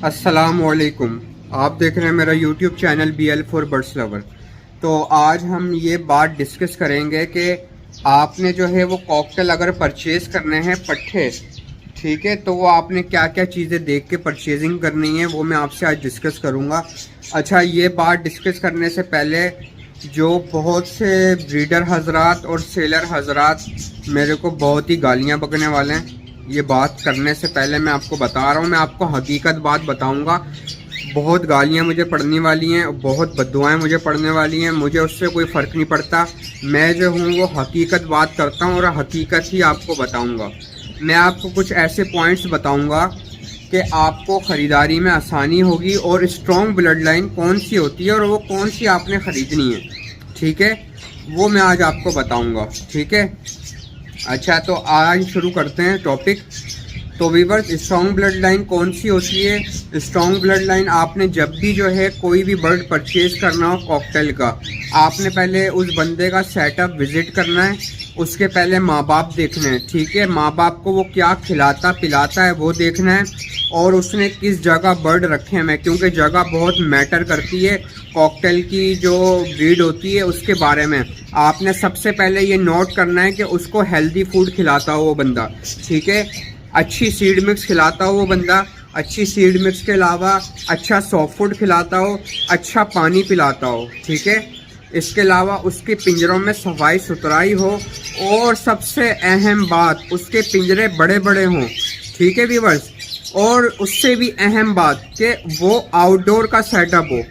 अस्सलामुअलैकुम। आप देख रहे हैं मेरा YouTube channel BL for birds lover. तो आज हम ये बात डिस्कस करेंगे कि आपने जो है वो कॉकटेल अगर परचेज़ करने हैं पट्ठे, ठीक है, तो वो आपने क्या क्या चीज़ें देख के परचेजिंग करनी है वो मैं आपसे आज डिस्कस करूँगा। अच्छा, ये बात डिस्कस करने से पहले जो बहुत से ब्रीडर हजरात और सेलर हजरात मेरे को बहुत ही गालियाँ बकने वाले हैं, ये बात करने से पहले मैं आपको बता रहा हूँ, मैं आपको हकीकत बात बताऊँगा। बहुत गालियाँ मुझे पड़ने वाली हैं, बहुत बद्दुआएँ मुझे पड़ने वाली हैं, मुझे उससे कोई फ़र्क नहीं पड़ता। मैं जो हूँ वो हकीकत बात करता हूँ और हकीकत ही आपको बताऊँगा। मैं आपको कुछ ऐसे पॉइंट्स बताऊँगा कि आपको ख़रीदारी में आसानी होगी और स्ट्रॉन्ग ब्लड लाइन कौन सी होती है और वो कौन सी आपने ख़रीदनी है, ठीक है, वो मैं आज आपको बताऊँगा, ठीक है। अच्छा, तो आज शुरू करते हैं टॉपिक। तो वीवर्स, स्ट्रॉन्ग ब्लड लाइन कौन सी होती है? स्ट्रॉन्ग ब्लड लाइन आपने जब भी जो है कोई भी बर्ड परचेज करना हो कॉकटेल का, आपने पहले उस बंदे का सेटअप विजिट करना है, उसके पहले माँ बाप देखने हैं, ठीक है, माँ बाप को वो क्या खिलाता पिलाता है वो देखना है, और उसने किस जगह बर्ड रखे हैं, क्योंकि जगह बहुत मैटर करती है कॉकटेल की जो ब्रीड होती है उसके बारे में। आपने सबसे पहले ये नोट करना है कि उसको हेल्दी फूड खिलाता हो वो बंदा, ठीक है, अच्छी सीड मिक्स खिलाता हो वो बंदा, अच्छी सीड मिक्स के अलावा अच्छा सॉफ्ट फूड खिलाता हो, अच्छा पानी पिलाता हो, ठीक है। इसके अलावा उसके पिंजरों में सफाई सुथराई हो, और सबसे अहम बात उसके पिंजरे बड़े बड़े हों, ठीक है व्यूअर्स। और उससे भी अहम बात कि वो आउटडोर का सेटअप हो।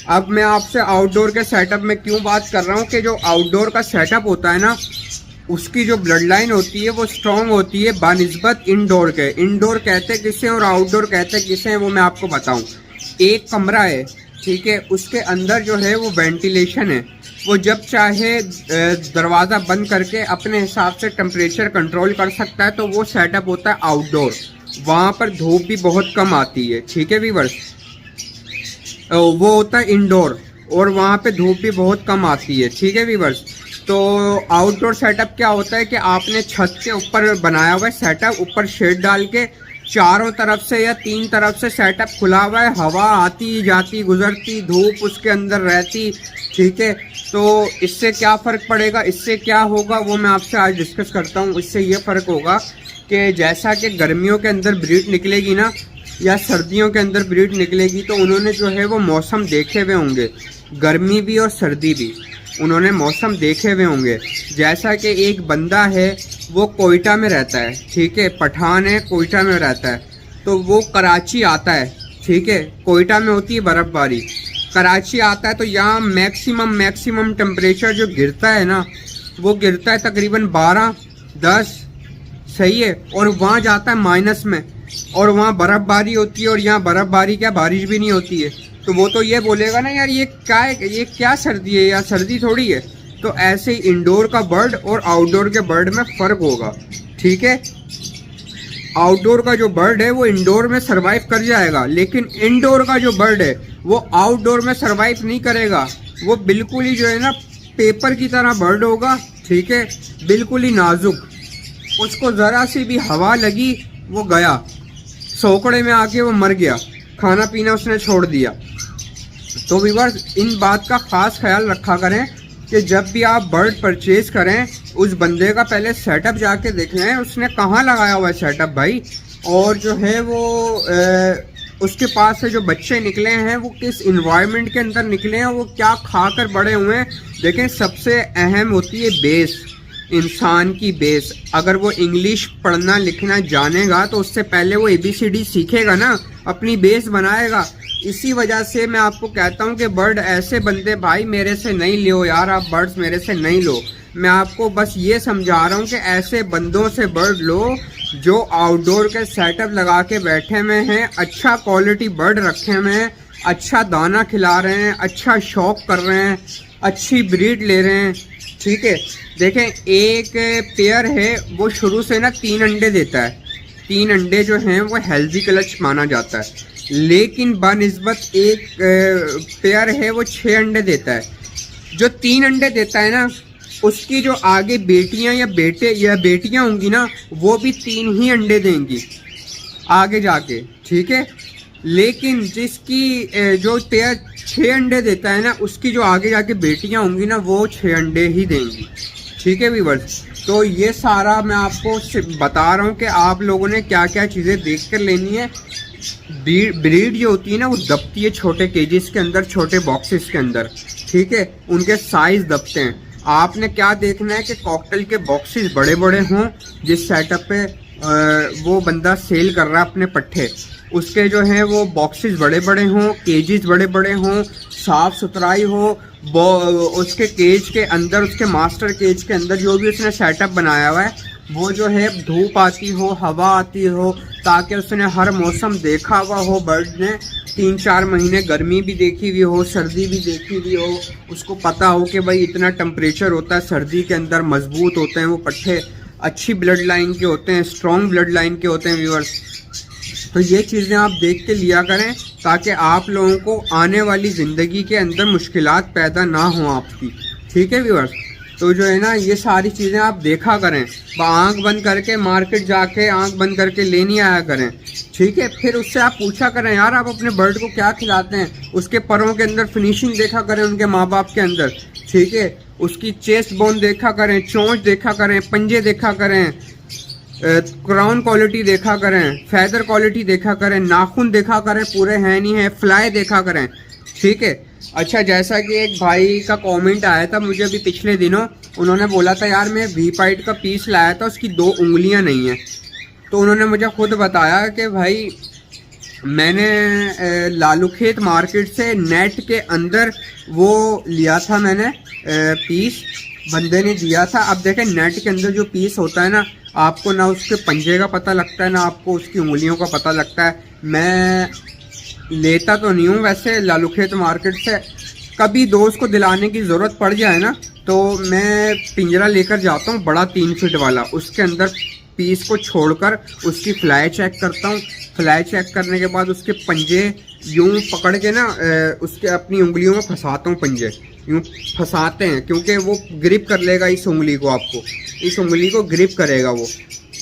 अब मैं आपसे आउटडोर के सेटअप में क्यों बात कर रहा हूँ कि जो आउटडोर का सेटअप होता है ना, उसकी जो ब्लड लाइन होती है वो स्ट्रॉन्ग होती है बानिस्बत इंडोर के। इंडोर कहते किसे और आउटडोर कहते किसे हैं वो मैं आपको बताऊं। एक कमरा है, ठीक है, उसके अंदर जो है वो वेंटिलेशन है, वो जब चाहे दरवाज़ा बंद करके अपने हिसाब से टेम्परेचर कंट्रोल कर सकता है, तो वो सेटअप होता है आउटडोर। वहाँ पर धूप भी बहुत कम आती है, ठीक है व्यूअर्स। वो होता है इंडोर, और वहाँ पे धूप भी बहुत कम आती है, ठीक है व्यूअर्स। तो आउटडोर सेटअप क्या होता है कि आपने छत के ऊपर बनाया हुआ है सेटअप, ऊपर शेड डाल के चारों तरफ से या 3 तरफ से सेटअप खुला हुआ है, हवा आती जाती गुजरती, धूप उसके अंदर रहती, ठीक है। तो इससे क्या फ़र्क पड़ेगा, इससे क्या होगा वो मैं आपसे आज डिस्कस करता हूँ। इससे ये फ़र्क होगा कि जैसा कि गर्मियों के अंदर ब्रीड निकलेगी ना, या सर्दियों के अंदर ब्रीड निकलेगी, तो उन्होंने जो है वो मौसम देखे हुए होंगे, गर्मी भी और सर्दी भी उन्होंने मौसम देखे हुए होंगे। जैसा कि एक बंदा है वो कोयटा में रहता है, ठीक है, पठान है, कोयटा में रहता है, तो वो कराची आता है, ठीक है, कोयटा में होती है बर्फ़बारी, कराची आता है, तो यहाँ मैक्सिमम टेम्परेचर जो गिरता है ना, वो गिरता है तकरीबन 12-10, सही है, और वहाँ जाता है माइनस में, और वहाँ बर्फ़बारी होती है, और यहाँ बर्फ़बारी क्या बारिश भी नहीं होती है। तो वो तो ये बोलेगा ना यार ये क्या है, ये क्या सर्दी है, या सर्दी थोड़ी है। तो ऐसे ही इंडोर का बर्ड और आउटडोर के बर्ड में फ़र्क होगा, ठीक है। आउटडोर का जो बर्ड है वो इंडोर में सरवाइव कर जाएगा, लेकिन इंडोर का जो बर्ड है वो आउटडोर में सरवाइव नहीं करेगा। वो बिल्कुल ही जो है ना पेपर की तरह बर्ड होगा, ठीक है, बिल्कुल ही नाजुक, उसको ज़रा सी भी हवा लगी वो गया, सोकड़े में आके वो मर गया, खाना पीना उसने छोड़ दिया। तो व्यूअर्स, इन बात का ख़ास ख्याल रखा करें कि जब भी आप बर्ड परचेज़ करें, उस बंदे का पहले सेटअप जाके देख लें, उसने कहाँ लगाया हुआ है सेटअप भाई, और जो है वो उसके पास से जो बच्चे निकले हैं वो किस इन्वायरमेंट के अंदर निकले हैं, वो क्या खाकर बड़े हुए हैं। देखें, सबसे अहम होती है बेस, इंसान की बेस। अगर वो इंग्लिश पढ़ना लिखना जानेगा तो उससे पहले वो ABCD सीखेगा ना, अपनी बेस बनाएगा। इसी वजह से मैं आपको कहता हूँ कि बर्ड ऐसे बंदे भाई मेरे से नहीं लो यार, आप बर्ड्स मेरे से नहीं लो। मैं आपको बस ये समझा रहा हूँ कि ऐसे बंदों से बर्ड लो जो आउटडोर के सेटअप लगा के बैठे हुए हैं, अच्छा क्वालिटी बर्ड रखे हुए हैं, अच्छा दाना खिला रहे हैं, अच्छा शौक कर रहे हैं, अच्छी ब्रीड ले रहे हैं, ठीक है। देखें, एक पेयर है वो शुरू से ना 3 अंडे देता है, 3 अंडे जो हैं वो हेल्दी क्लच माना जाता है, लेकिन बानिस्बत एक पेयर है वो 6 अंडे देता है। जो 3 अंडे देता है ना, उसकी जो आगे बेटियां या बेटे या बेटियां होंगी ना, वो भी 3 ही अंडे देंगी आगे जाके, ठीक है। लेकिन जिसकी जो पेयर 6 अंडे देता है ना, उसकी जो आगे जाके बेटियां होंगी ना, वो 6 अंडे ही देंगी। ठीक है व्यूअर्स, तो ये सारा मैं आपको बता रहा हूँ कि आप लोगों ने क्या क्या चीज़ें देख कर लेनी है। ब्रीड जो होती है ना, वो दबती है छोटे केजेस के अंदर, छोटे बॉक्सेस के अंदर। ठीक है, उनके साइज दबते हैं। आपने क्या देखना है कि कॉकटेल के बॉक्सेस बड़े बड़े हों, जिस सेटअप पे वो बंदा सेल कर रहा है अपने पट्ठे, उसके जो है वो बॉक्सेस बड़े बड़े हों, केजेस बड़े बड़े हों, साफ सुथराई हो। उसके केज के अंदर, उसके मास्टर केज के अंदर जो भी उसने सेटअप बनाया हुआ है, वो जो है धूप आती हो, हवा आती हो, ताकि उसने हर मौसम देखा हुआ हो। बर्ड ने 3-4 महीने गर्मी भी देखी हुई हो, सर्दी भी देखी हुई हो, उसको पता हो कि भाई इतना टेम्परेचर होता है सर्दी के अंदर, मजबूत होते हैं वो पट्ठे, अच्छी ब्लड लाइन के होते हैं, स्ट्रॉन्ग ब्लड लाइन के होते हैं व्यूअर्स। तो ये चीज़ें आप देख के लिया करें, ताकि आप लोगों को आने वाली ज़िंदगी के अंदर मुश्किलात पैदा ना हो आपकी। ठीक है व्यूअर्स, तो जो है ना, ये सारी चीज़ें आप देखा करें, आंख बंद करके मार्केट जाके आंख बंद करके लेनी आया करें। ठीक है, फिर उससे आप पूछा करें, यार आप अपने बर्ड को क्या खिलाते हैं, उसके परों के अंदर फिनिशिंग देखा करें उनके माँ बाप के अंदर। ठीक है, उसकी चेस्ट बोन देखा करें, चोंच देखा करें, पंजे देखा करें, क्राउन क्वालिटी देखा करें, फैदर क्वालिटी देखा करें, नाखून देखा करें पूरे हैं नहीं है, फ्लाई देखा करें। ठीक है, अच्छा, जैसा कि एक भाई का कमेंट आया था मुझे अभी पिछले दिनों, उन्होंने बोला था यार मैं वी पाइट का पीस लाया था, उसकी 2 उंगलियां नहीं है। तो उन्होंने मुझे खुद बताया कि भाई मैंने लालूखेत मार्केट से नेट के अंदर वो लिया था मैंने पीस, बंदे ने दिया था। अब देखें, नेट के अंदर जो पीस होता है ना, आपको ना उसके पंजे का पता लगता है, ना आपको उसकी उंगलियों का पता लगता है। मैं लेता तो नहीं हूँ वैसे लालूखेत मार्केट से, कभी दोस्त को दिलाने की ज़रूरत पड़ जाए ना, तो मैं पिंजरा लेकर जाता हूँ बड़ा 3 फीट वाला, उसके अंदर पीस को छोड़कर उसकी फ्लाई चेक करता हूँ। फ्लाई चेक करने के बाद उसके पंजे यूं पकड़ के ना उसके अपनी उंगलियों में फंसाता हूँ, पंजे यूं फंसाते हैं, क्योंकि वो ग्रिप कर लेगा इस उंगली को, आपको इस उंगली को ग्रिप करेगा वो।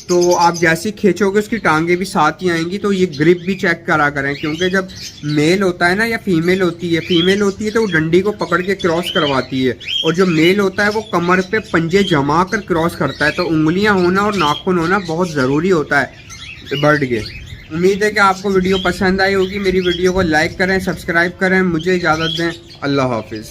तो आप जैसे खींचोगे उसकी टांगे भी साथ ही आएंगी। तो ये ग्रिप भी चेक करा करें, क्योंकि जब मेल होता है ना, या फीमेल होती है तो वो डंडी को पकड़ के क्रॉस करवाती है, और जो मेल होता है वो कमर पे पंजे जमा कर क्रॉस करता है। तो उंगलियां होना और नाखून होना बहुत ज़रूरी होता है बर्ड के। उम्मीद है कि आपको वीडियो पसंद आई होगी। मेरी वीडियो को लाइक करें, सब्सक्राइब करें, मुझे इजाज़त दें। अल्लाह हाफिज़।